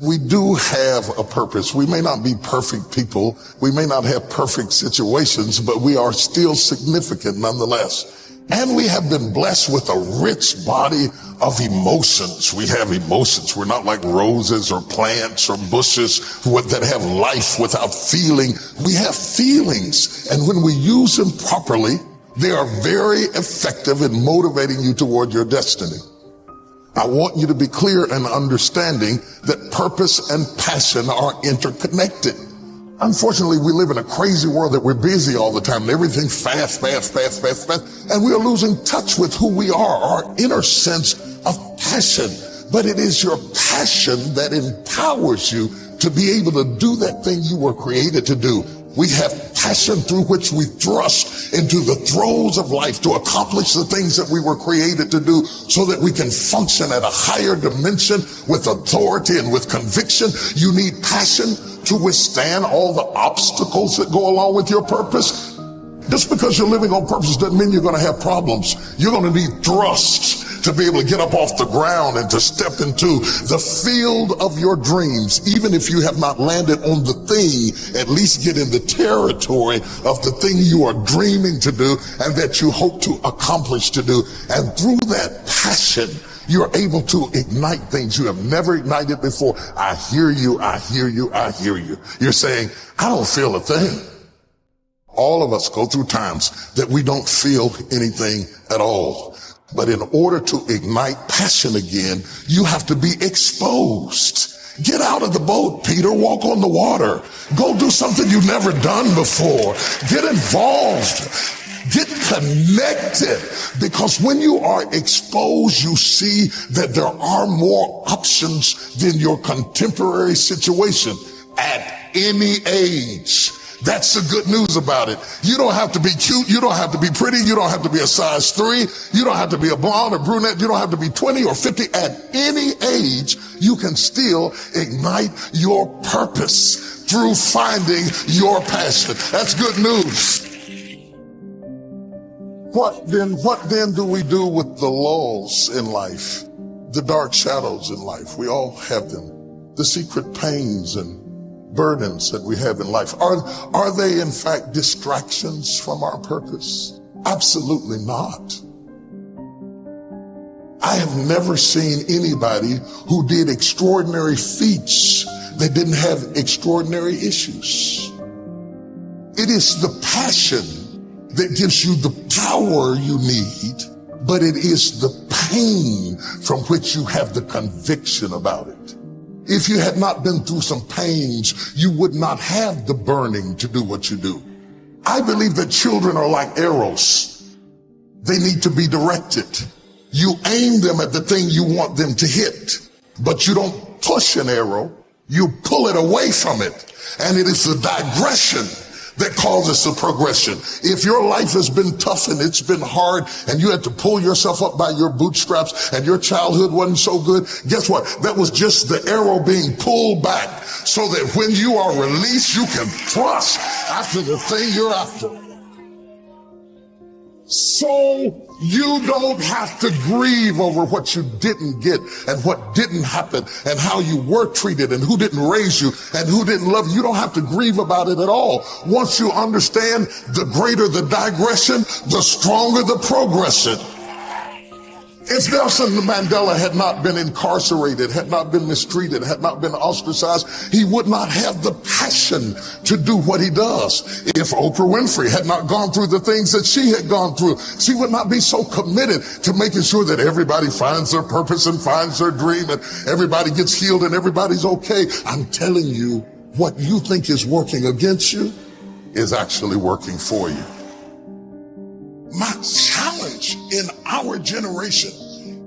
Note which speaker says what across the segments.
Speaker 1: We do have a purpose. We may not be perfect people. We may not have perfect situations, but we are still significant nonetheless. And we have been blessed with a rich body of emotions. We have emotions. We're not like roses or plants or bushes that have life without feeling. We have feelings. And when we use them properly, they are very effective in motivating you toward your destiny. I want you to be clear and understanding that purpose and passion are interconnected. Unfortunately, we live in a crazy world that we're busy all the time. Everything fast. And we are losing touch with who we are, our inner sense of passion. But it is your passion that empowers you to be able to do that thing you were created to do. We have passion through which we thrust into the throes of life to accomplish the things that we were created to do so that we can function at a higher dimension with authority and with conviction. You need passion to withstand all the obstacles that go along with your purpose. Just because you're living on purpose doesn't mean you're going to have problems. You're going to need thrust to be able to get up off the ground and to step into the field of your dreams. Even if you have not landed on the thing, at least get in the territory of the thing you are dreaming to do and that you hope to accomplish to do. And through that passion, you're able to ignite things you have never ignited before. I hear you. You're saying, I don't feel a thing. All of us go through times that we don't feel anything at all. But in order to ignite passion again, you have to be exposed. Get out of the boat, Peter. Walk on the water. Go do something you've never done before. Get involved. Get connected. Because when you are exposed, you see that there are more options than your contemporary situation at any age. That's the good news about it. You don't have to be cute. You don't have to be pretty. You don't have to be a size 3. You don't have to be a blonde or brunette. You don't have to be 20 or 50. At any age, you can still ignite your purpose through finding your passion. That's good news. What then do we do with the lulls in life? The dark shadows in life. We all have them. The secret pains and burdens that we have in life. Are they in fact distractions from our purpose? Absolutely not. I have never seen anybody who did extraordinary feats that didn't have extraordinary issues. It is the passion that gives you the power you need, but it is the pain from which you have the conviction about it. If you had not been through some pains, you would not have the burning to do what you do. I believe that children are like arrows. They need to be directed. You aim them at the thing you want them to hit, but you don't push an arrow. You pull it away from it. And it is the digression that causes the progression. If your life has been tough and it's been hard and you had to pull yourself up by your bootstraps and your childhood wasn't so good, guess what? That was just the arrow being pulled back so that when you are released, you can thrust after the thing you're after. So you don't have to grieve over what you didn't get and what didn't happen and how you were treated and who didn't raise you and who didn't love you. You don't have to grieve about it at all. Once you understand, the greater the digression, the stronger the progression. If Nelson Mandela had not been incarcerated, had not been mistreated, had not been ostracized, he would not have the passion to do what he does. If Oprah Winfrey had not gone through the things that she had gone through, she would not be so committed to making sure that everybody finds their purpose and finds their dream and everybody gets healed and everybody's okay. I'm telling you, what you think is working against you is actually working for you. My challenge in our generation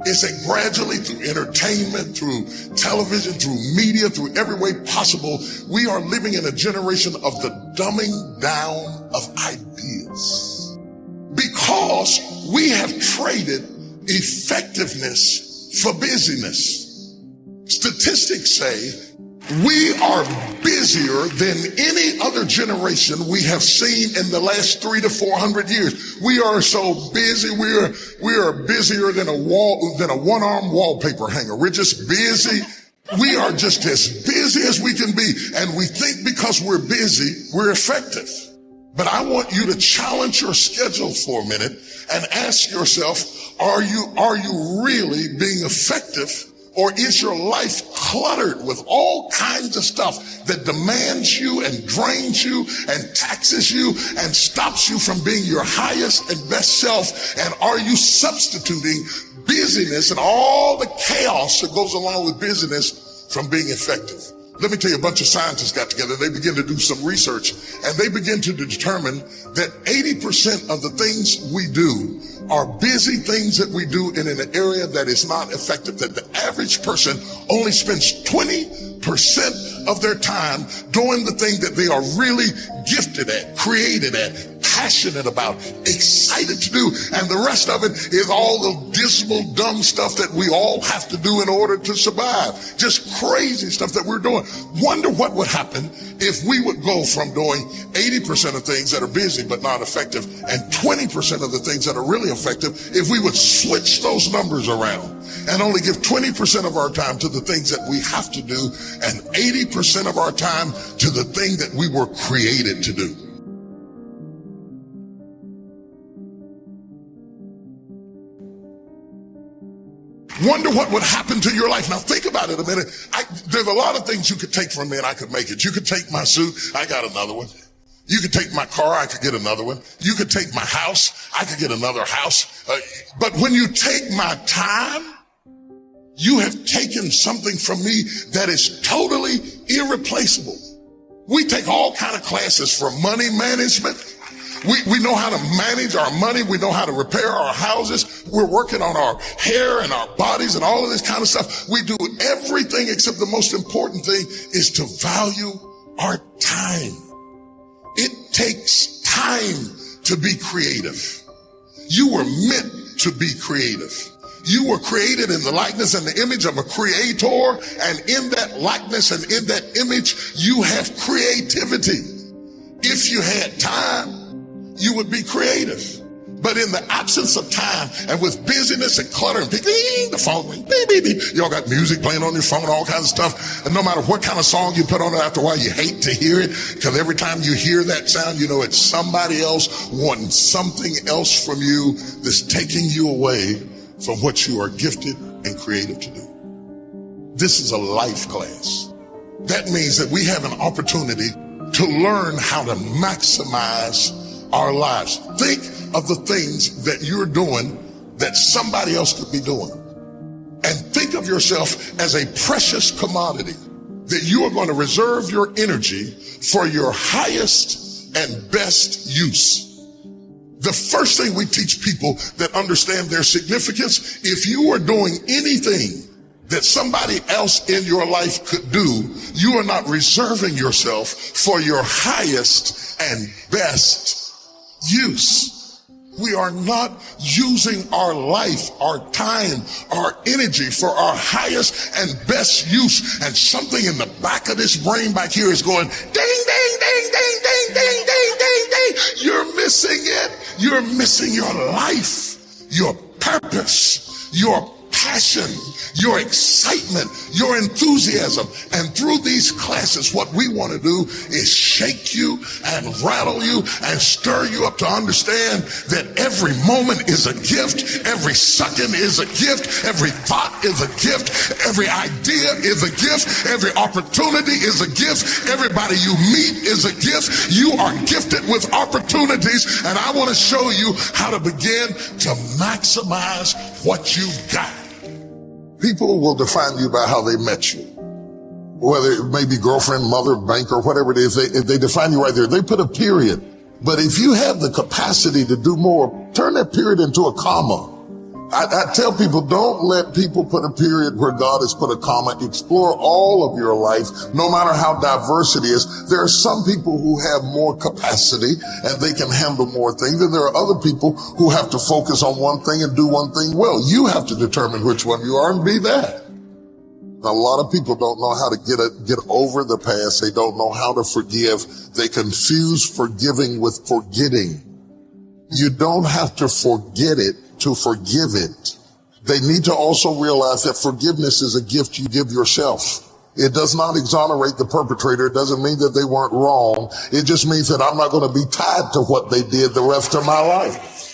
Speaker 1: is that gradually through entertainment, through television, through media, through every way possible, we are living in a generation of the dumbing down of ideas. Because we have traded effectiveness for busyness. Statistics say we are busier than any other generation we have seen in the last 300 to 400 years. We are so busy. We are busier than a one-arm wallpaper hanger. We're just busy. We are just as busy as we can be, and we think because we're busy, we're effective. But I want you to challenge your schedule for a minute and ask yourself, are you really being effective, or is your life cluttered with all kinds of stuff that demands you and drains you and taxes you and stops you from being your highest and best self? And are you substituting busyness and all the chaos that goes along with busyness from being effective? Let me tell you, a bunch of scientists got together. They began to do some research, and they began to determine that 80% of the things we do are busy things that we do in an area that is not effective, that the average person only spends 20% of their time doing the thing that they are really gifted at, created at, passionate about, excited to do. And the rest of it is all the dismal, dumb stuff that we all have to do in order to survive. Just crazy stuff that we're doing. Wonder what would happen if we would go from doing 80% of things that are busy but not effective and 20% of the things that are really effective if we would switch those numbers around and only give 20% of our time to the things that we have to do and 80% of our time to the thing that we were created to do. Wonder what would happen to your life. Now think about it a minute. There's a lot of things you could take from me and I could make it. You could take my suit. I got another one. You could take my car. I could get another one. You could take my house. I could get another house. But when you take my time, you have taken something from me that is totally irreplaceable. We take all kind of classes for money management. We know how to manage our money. We know how to repair our houses. We're working on our hair and our bodies and all of this kind of stuff. We do everything except the most important thing is to value our time. It takes time to be creative. You were meant to be creative. You were created in the likeness and the image of a creator, and in that likeness and in that image, you have creativity. If you had time, you would be creative. But in the absence of time and with busyness and clutter and the phone ring, y'all got music playing on your phone, all kinds of stuff. And no matter what kind of song you put on it, after a while you hate to hear it, because every time you hear that sound, you know it's somebody else wanting something else from you that's taking you away from what you are gifted and creative to do. This is a life class. That means that we have an opportunity to learn how to maximize our lives. Think of the things that you're doing that somebody else could be doing. And think of yourself as a precious commodity that you are going to reserve your energy for your highest and best use. The first thing we teach people that understand their significance, if you are doing anything that somebody else in your life could do, you are not reserving yourself for your highest and best use. We are not using our life, our time, our energy for our highest and best use. And something in the back of this brain back here is going, ding, ding, ding, ding, ding, ding, ding, ding, ding. You're missing it. You're missing your life, your purpose, your passion, your excitement, your enthusiasm. And through these classes, what we want to do is shake you and rattle you and stir you up to understand that every moment is a gift, every second is a gift, every thought is a gift, every idea is a gift, every opportunity is a gift, everybody you meet is a gift. You are gifted with opportunities, and I want to show you how to begin to maximize what you've got. People will define you by how they met you. Whether it may be girlfriend, mother, banker, whatever it is, they define you right there. They put a period. But if you have the capacity to do more, turn that period into a comma. I tell people, don't let people put a period where God has put a comma. Explore all of your life, no matter how diverse it is. There are some people who have more capacity and they can handle more things, and there are other people who have to focus on one thing and do one thing well. You have to determine which one you are and be that. A lot of people don't know how to get over the past. They don't know how to forgive. They confuse forgiving with forgetting. You don't have to forget it to forgive it. They need to also realize that forgiveness is a gift you give yourself. It does not exonerate the perpetrator. It doesn't mean that they weren't wrong. It just means that I'm not going to be tied to what they did the rest of my life.